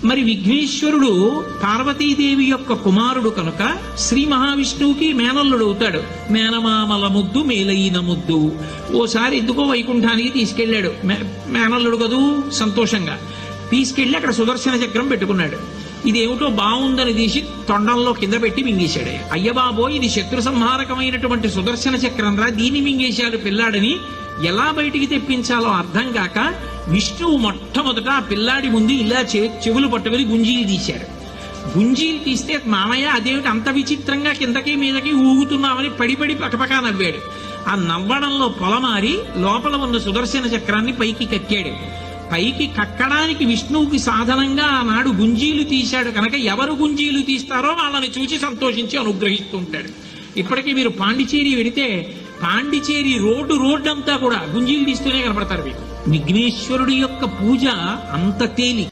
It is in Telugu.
మరి విఘ్నేశ్వరుడు పార్వతీదేవి యొక్క కుమారుడు కనుక శ్రీ మహావిష్ణువుకి మేనల్లుడు అవుతాడు. మేనమామల ముద్దు మేలైన ముద్దు. ఓసారి ఎందుకో వైకుంఠానికి తీసుకెళ్లాడు. మేనల్లుడు కదూ సంతోషంగా తీసుకెళ్లి అక్కడ సుదర్శన చక్రం పెట్టుకున్నాడు. ఇదేమిటో బాగుందని తీసి తొండంలో కింద పెట్టి మింగేశాడు. అయ్యబాబో, ఇది శత్రు సంహారకమైనటువంటి సుదర్శన చక్రం రా, దీన్ని మింగేశాడు పిల్లాడని ఎలా బయటికి తెప్పించాలో అర్థం కాక విష్ణువు మొట్టమొదట ఆ పిల్లాడి ముందు ఇలా చెవులు పట్టుకుని గుంజీలు తీశాడు. గుంజీలు తీస్తే మామయ్య అదేమిటి అంత విచిత్రంగా కిందకి మీదకి ఊగుతున్నామని పడి పకపకా నవ్వాడు. ఆ నవ్వడంలో పొలమారి లోపల ఉన్న సుదర్శన చక్రాన్ని పైకి కక్కాడు. పైకి కక్కడానికి విష్ణువుకి సాధనంగా ఆనాడు గుంజీలు తీశాడు కనుక ఎవరు గుంజీలు తీస్తారో వాళ్ళని చూసి సంతోషించి అనుగ్రహిస్తూ ఉంటాడు. ఇప్పటికీ మీరు పాండిచేరి వెడితే పాండిచేరి రోడ్డు అంతా కూడా గుంజీలు తీస్తూనే కనపడతారు మీకు. విఘ్నేశ్వరుడి యొక్క పూజ అంత తేలి.